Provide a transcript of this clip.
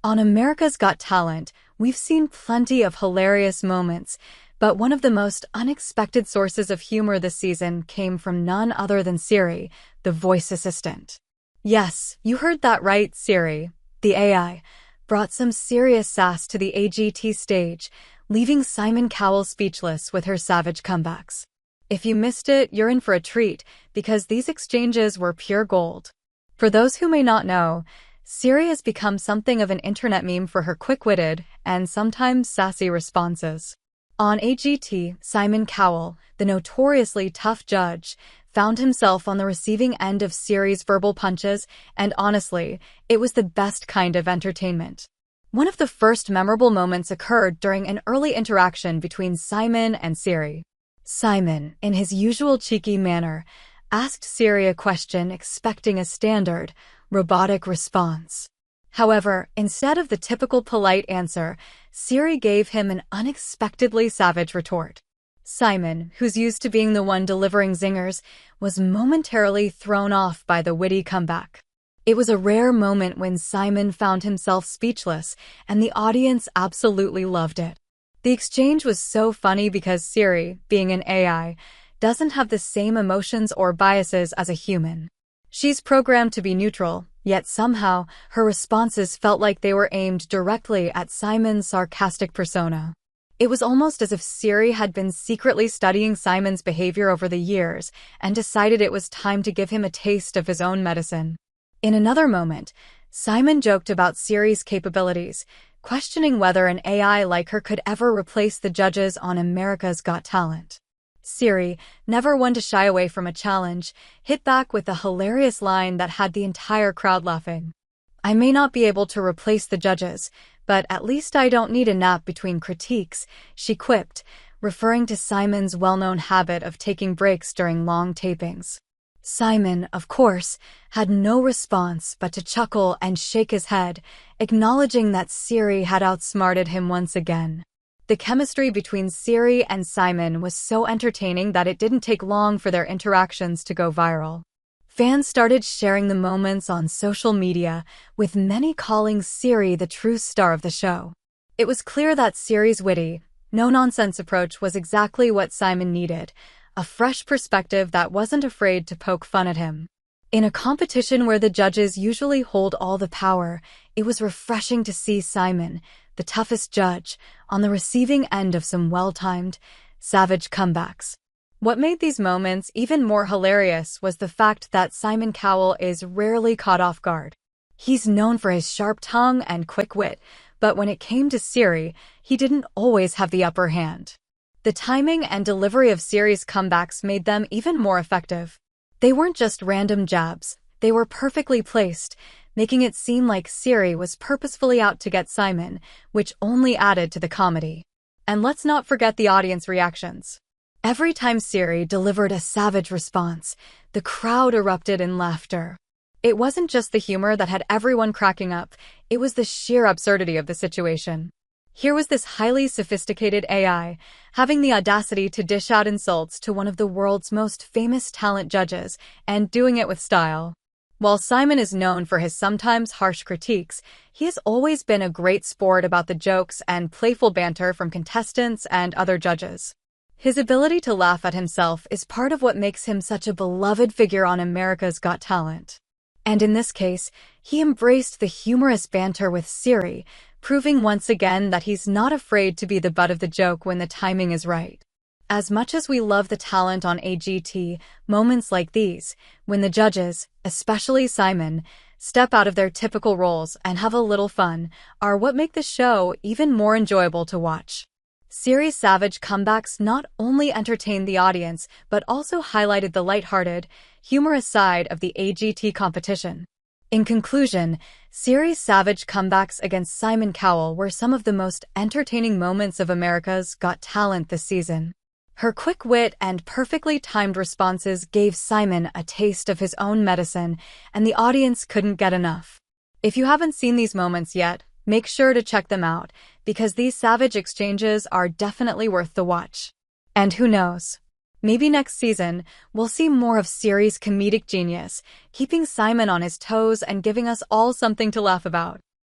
On America's Got Talent, we've seen plenty of hilarious moments, but one of the most unexpected sources of humor this season came from none other than SIRI, the voice assistant. Yes, you heard that right, SIRI, the AI, brought some serious sass to the AGT stage, leaving Simon Cowell speechless with her savage comebacks. If you missed it, you're in for a treat, because these exchanges were pure gold. For those who may not know, SIRI has become something of an internet meme for her quick-witted and sometimes sassy responses. On AGT, Simon Cowell, the notoriously tough judge, found himself on the receiving end of SIRI's verbal punches, and honestly, it was the best kind of entertainment. One of the first memorable moments occurred during an early interaction between Simon and SIRI. Simon, in his usual cheeky manner, asked SIRI a question expecting a standard, robotic response. However, instead of the typical polite answer, SIRI gave him an unexpectedly savage retort. Simon, who's used to being the one delivering zingers, was momentarily thrown off by the witty comeback. It was a rare moment when Simon found himself speechless, and the audience absolutely loved it. The exchange was so funny because SIRI, being an AI, doesn't have the same emotions or biases as a human. She's programmed to be neutral, yet somehow her responses felt like they were aimed directly at Simon's sarcastic persona. It was almost as if SIRI had been secretly studying Simon's behavior over the years and decided it was time to give him a taste of his own medicine. In another moment, Simon joked about SIRI's capabilities, questioning whether an AI like her could ever replace the judges on America's Got Talent. SIRI, never one to shy away from a challenge, hit back with a hilarious line that had the entire crowd laughing. "I may not be able to replace the judges, but at least I don't need a nap between critiques," she quipped, referring to Simon's well-known habit of taking breaks during long tapings. Simon, of course, had no response but to chuckle and shake his head, acknowledging that SIRI had outsmarted him once again. The chemistry between SIRI and Simon was so entertaining that it didn't take long for their interactions to go viral. Fans started sharing the moments on social media, with many calling SIRI the true star of the show. It was clear that SIRI's witty, no-nonsense approach was exactly what Simon needed, a fresh perspective that wasn't afraid to poke fun at him. In a competition where the judges usually hold all the power, it was refreshing to see Simon, the toughest judge, on the receiving end of some well-timed, savage comebacks. What made these moments even more hilarious was the fact that Simon Cowell is rarely caught off guard. He's known for his sharp tongue and quick wit, but when it came to SIRI, he didn't always have the upper hand. The timing and delivery of SIRI's comebacks made them even more effective. They weren't just random jabs, they were perfectly placed, making it seem like SIRI was purposefully out to get Simon, which only added to the comedy. And let's not forget the audience reactions. Every time SIRI delivered a savage response, the crowd erupted in laughter. It wasn't just the humor that had everyone cracking up, it was the sheer absurdity of the situation. Here was this highly sophisticated AI, having the audacity to dish out insults to one of the world's most famous talent judges, and doing it with style. While Simon is known for his sometimes harsh critiques, he has always been a great sport about the jokes and playful banter from contestants and other judges. His ability to laugh at himself is part of what makes him such a beloved figure on America's Got Talent. And in this case, he embraced the humorous banter with SIRI, proving once again that he's not afraid to be the butt of the joke when the timing is right. As much as we love the talent on AGT, moments like these, when the judges, especially Simon, step out of their typical roles and have a little fun, are what make the show even more enjoyable to watch. SIRI's savage comebacks not only entertained the audience, but also highlighted the lighthearted, humorous side of the AGT competition. In conclusion, SIRI's savage comebacks against Simon Cowell were some of the most entertaining moments of America's Got Talent this season. Her quick wit and perfectly timed responses gave Simon a taste of his own medicine, and the audience couldn't get enough. If you haven't seen these moments yet, make sure to check them out, because these savage exchanges are definitely worth the watch. And who knows? Maybe next season, we'll see more of SIRI's comedic genius, keeping Simon on his toes and giving us all something to laugh about.